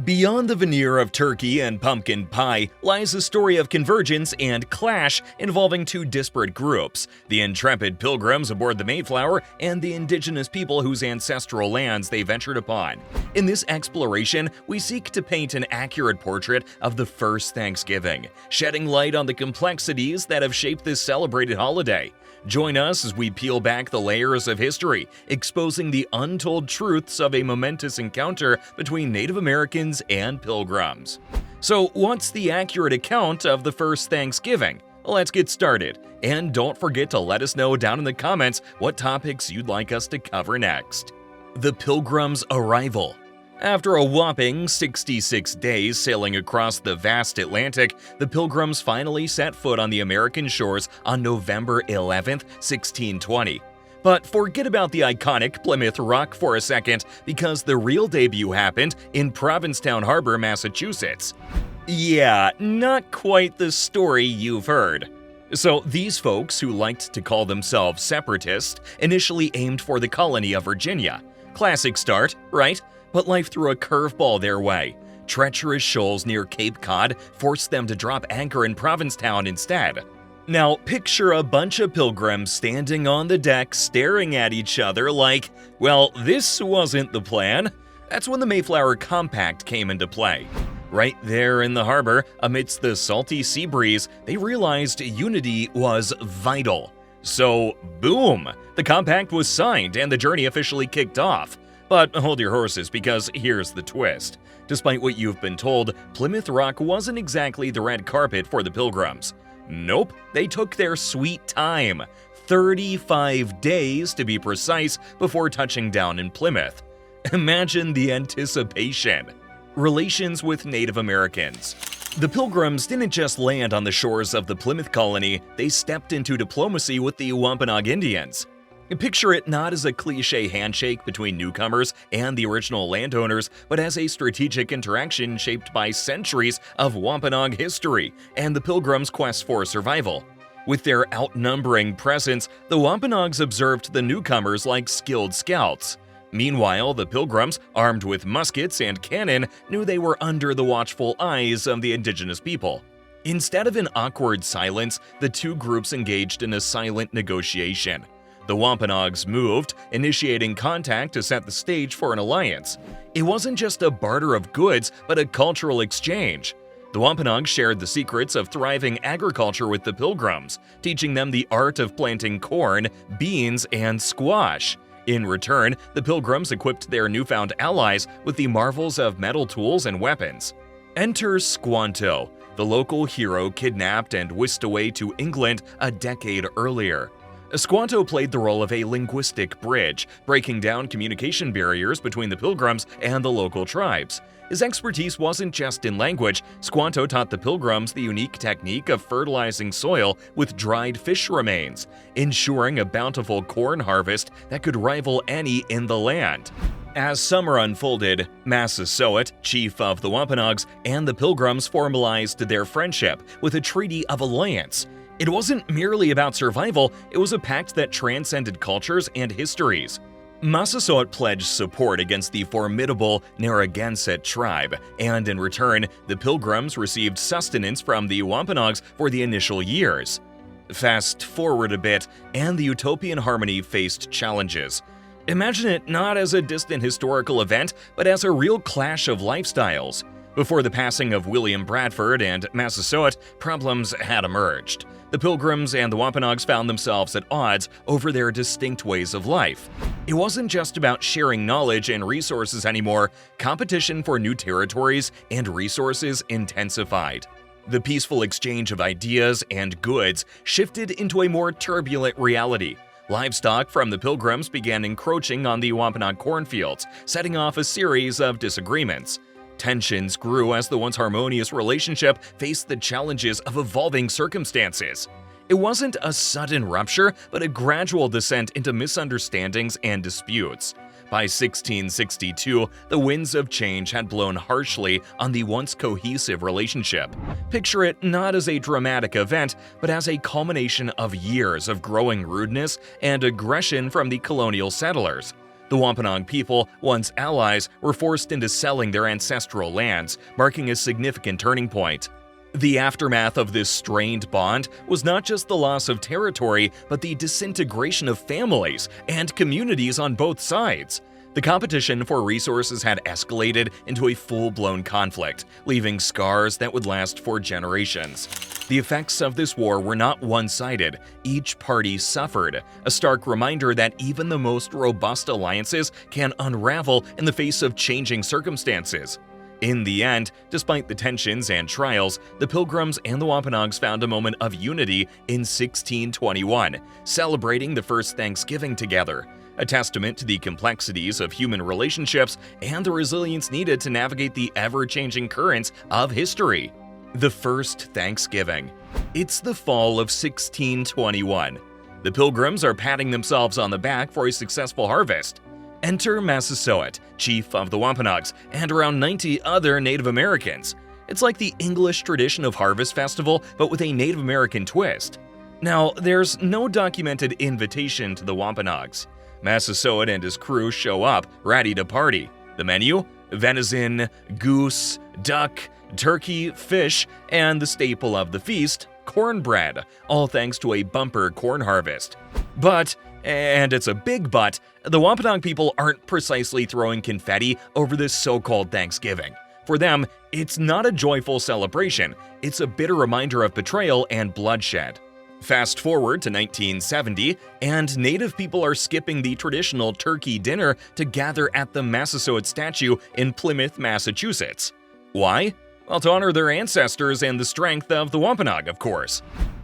Beyond the veneer of turkey and pumpkin pie lies a story of convergence and clash involving two disparate groups: the intrepid pilgrims aboard the Mayflower and the indigenous people whose ancestral lands they ventured upon. In this exploration, we seek to paint an accurate portrait of the first Thanksgiving, shedding light on the complexities that have shaped this celebrated holiday. Join us as we peel back the layers of history, exposing the untold truths of a momentous encounter between Native Americans and Pilgrims. So, what's the accurate account of the first Thanksgiving? Let's get started, and don't forget to let us know down in the comments what topics you'd like us to cover next. The Pilgrims Arrival. After a whopping 66 days sailing across the vast Atlantic, the Pilgrims finally set foot on the American shores on November 11, 1620. But forget about the iconic Plymouth Rock for a second, because the real debut happened in Provincetown Harbor, Massachusetts. Yeah, not quite the story you've heard. So these folks, who liked to call themselves separatists, initially aimed for the colony of Virginia. Classic start, right? But life threw a curveball their way. Treacherous shoals near Cape Cod forced them to drop anchor in Provincetown instead. Now, picture a bunch of pilgrims standing on the deck staring at each other like, well, this wasn't the plan. That's when the Mayflower Compact came into play. Right there in the harbor, amidst the salty sea breeze, they realized unity was vital. So, boom! The compact was signed and the journey officially kicked off. But hold your horses, because here's the twist. Despite what you've been told, Plymouth Rock wasn't exactly the red carpet for the Pilgrims. Nope, they took their sweet time. 35 days to be precise before touching down in Plymouth. Imagine the anticipation. Relations with Native Americans. The Pilgrims didn't just land on the shores of the Plymouth colony, they stepped into diplomacy with the Wampanoag Indians. Picture it not as a cliché handshake between newcomers and the original landowners, but as a strategic interaction shaped by centuries of Wampanoag history and the Pilgrims' quest for survival. With their outnumbering presence, the Wampanoags observed the newcomers like skilled scouts. Meanwhile, the Pilgrims, armed with muskets and cannon, knew they were under the watchful eyes of the indigenous people. Instead of an awkward silence, the two groups engaged in a silent negotiation. The Wampanoags moved, initiating contact to set the stage for an alliance. It wasn't just a barter of goods, but a cultural exchange. The Wampanoags shared the secrets of thriving agriculture with the Pilgrims, teaching them the art of planting corn, beans, and squash. In return, the Pilgrims equipped their newfound allies with the marvels of metal tools and weapons. Enter Squanto, the local hero kidnapped and whisked away to England a decade earlier. Squanto played the role of a linguistic bridge, breaking down communication barriers between the Pilgrims and the local tribes. His expertise wasn't just in language. Squanto taught the Pilgrims the unique technique of fertilizing soil with dried fish remains, ensuring a bountiful corn harvest that could rival any in the land. As summer unfolded, Massasoit, chief of the Wampanoags, and the Pilgrims formalized their friendship with a treaty of alliance. It wasn't merely about survival, it was a pact that transcended cultures and histories. Massasoit pledged support against the formidable Narragansett tribe, and in return, the Pilgrims received sustenance from the Wampanoags for the initial years. Fast forward a bit, and the utopian harmony faced challenges. Imagine it not as a distant historical event, but as a real clash of lifestyles. Before the passing of William Bradford and Massasoit, problems had emerged. The Pilgrims and the Wampanoags found themselves at odds over their distinct ways of life. It wasn't just about sharing knowledge and resources anymore. Competition for new territories and resources intensified. The peaceful exchange of ideas and goods shifted into a more turbulent reality. Livestock from the Pilgrims began encroaching on the Wampanoag cornfields, setting off a series of disagreements. Tensions grew as the once harmonious relationship faced the challenges of evolving circumstances. It wasn't a sudden rupture, but a gradual descent into misunderstandings and disputes. By 1662, the winds of change had blown harshly on the once cohesive relationship. Picture it not as a dramatic event, but as a culmination of years of growing rudeness and aggression from the colonial settlers. The The Wampanoag people, once allies, were forced into selling their ancestral lands, marking a significant turning point. The aftermath of this strained bond was not just the loss of territory, but the disintegration of families and communities on both sides. The competition for resources had escalated into a full-blown conflict, leaving scars that would last for generations. The effects of this war were not one-sided. Each party suffered, a stark reminder that even the most robust alliances can unravel in the face of changing circumstances. In the end, despite the tensions and trials, the Pilgrims and the Wampanoags found a moment of unity in 1621, celebrating the first Thanksgiving together, a testament to the complexities of human relationships and the resilience needed to navigate the ever-changing currents of history. The first Thanksgiving. It's the fall of 1621. The Pilgrims are patting themselves on the back for a successful harvest. Enter Massasoit, chief of the Wampanoags, and around 90 other Native Americans. It's like the English tradition of Harvest Festival, but with a Native American twist. Now, there's no documented invitation to the Wampanoags. Massasoit and his crew show up, ready to party. The menu? Venison, goose, duck, turkey, fish, and the staple of the feast, cornbread, all thanks to a bumper corn harvest. But, and it's a big but, the Wampanoag people aren't precisely throwing confetti over this so-called Thanksgiving. For them, it's not a joyful celebration, it's a bitter reminder of betrayal and bloodshed. Fast forward to 1970, and Native people are skipping the traditional turkey dinner to gather at the Massasoit statue in Plymouth, Massachusetts. Why? Well, to honor their ancestors and the strength of the Wampanoag, of course.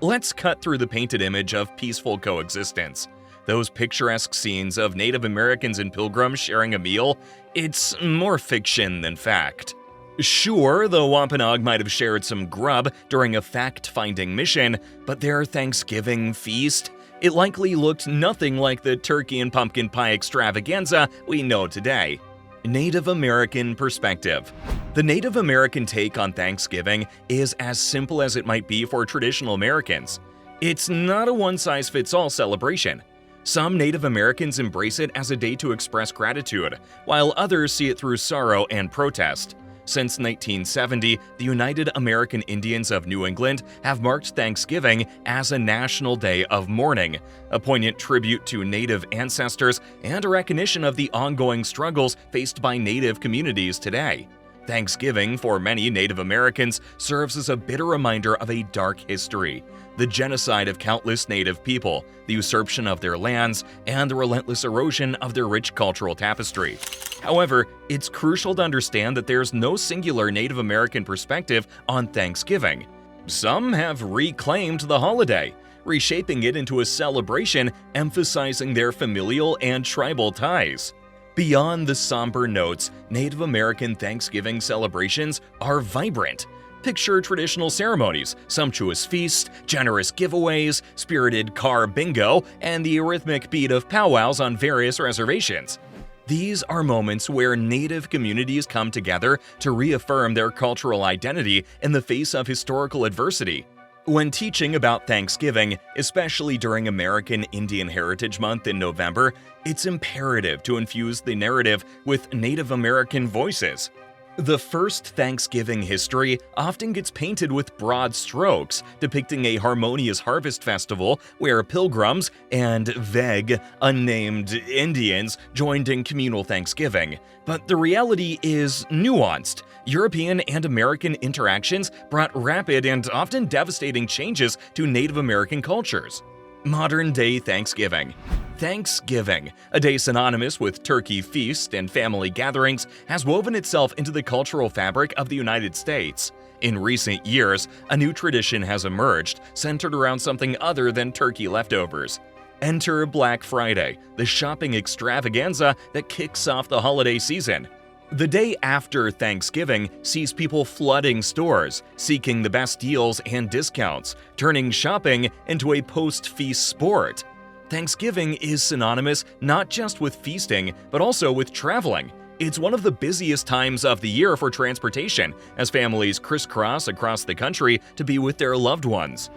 Let's cut through the painted image of peaceful coexistence. Those picturesque scenes of Native Americans and Pilgrims sharing a meal, it's more fiction than fact. Sure, the Wampanoag might have shared some grub during a fact-finding mission, but their Thanksgiving feast? It likely looked nothing like the turkey and pumpkin pie extravaganza we know today. Native American perspective. The Native American take on Thanksgiving is as simple as it might be for traditional Americans. It's not a one-size-fits-all celebration. Some Native Americans embrace it as a day to express gratitude, while others see it through sorrow and protest. Since 1970, the United American Indians of New England have marked Thanksgiving as a national day of mourning, a poignant tribute to Native ancestors and a recognition of the ongoing struggles faced by Native communities today. Thanksgiving, for many Native Americans, serves as a bitter reminder of a dark history: the genocide of countless Native people, the usurpation of their lands, and the relentless erosion of their rich cultural tapestry. However, it's crucial to understand that there's no singular Native American perspective on Thanksgiving. Some have reclaimed the holiday, reshaping it into a celebration emphasizing their familial and tribal ties. Beyond the somber notes, Native American Thanksgiving celebrations are vibrant. Picture traditional ceremonies, sumptuous feasts, generous giveaways, spirited car bingo, and the rhythmic beat of powwows on various reservations. These are moments where Native communities come together to reaffirm their cultural identity in the face of historical adversity. When teaching about Thanksgiving, especially during American Indian Heritage Month in November, it's imperative to infuse the narrative with Native American voices. The first Thanksgiving history often gets painted with broad strokes, depicting a harmonious harvest festival where pilgrims and vague, unnamed Indians joined in communal Thanksgiving. But the reality is nuanced. European and American interactions brought rapid and often devastating changes to Native American cultures. Modern-day Thanksgiving. Thanksgiving, a day synonymous with turkey feasts and family gatherings, has woven itself into the cultural fabric of the United States. In recent years, a new tradition has emerged, centered around something other than turkey leftovers. Enter Black Friday, the shopping extravaganza that kicks off the holiday season. The day after Thanksgiving sees people flooding stores, seeking the best deals and discounts, turning shopping into a post-feast sport. Thanksgiving is synonymous not just with feasting, but also with traveling. It's one of the busiest times of the year for transportation, as families crisscross across the country to be with their loved ones.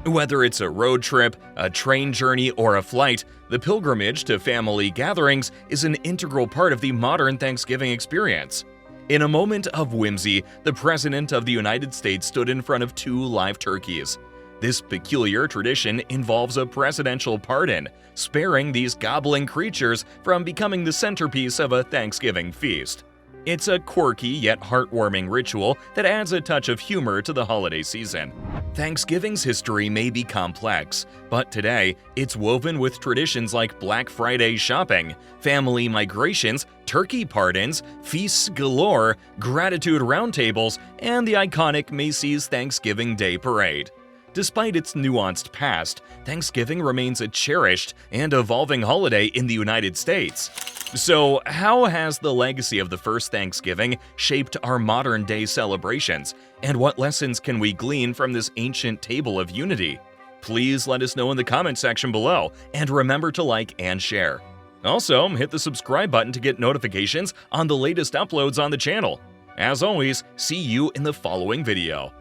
Whether it's a road trip, a train journey, or a flight, the pilgrimage to family gatherings is an integral part of the modern Thanksgiving experience. In a moment of whimsy, the President of the United States stood in front of 2 live turkeys. This peculiar tradition involves a presidential pardon, sparing these gobbling creatures from becoming the centerpiece of a Thanksgiving feast. It's a quirky yet heartwarming ritual that adds a touch of humor to the holiday season. Thanksgiving's history may be complex, but today it's woven with traditions like Black Friday shopping, family migrations, turkey pardons, feasts galore, gratitude roundtables, and the iconic Macy's Thanksgiving Day Parade. Despite its nuanced past, Thanksgiving remains a cherished and evolving holiday in the United States. So, how has the legacy of the first Thanksgiving shaped our modern-day celebrations, and what lessons can we glean from this ancient table of unity? Please let us know in the comment section below, and remember to like and share. Also, hit the subscribe button to get notifications on the latest uploads on the channel. As always, see you in the following video.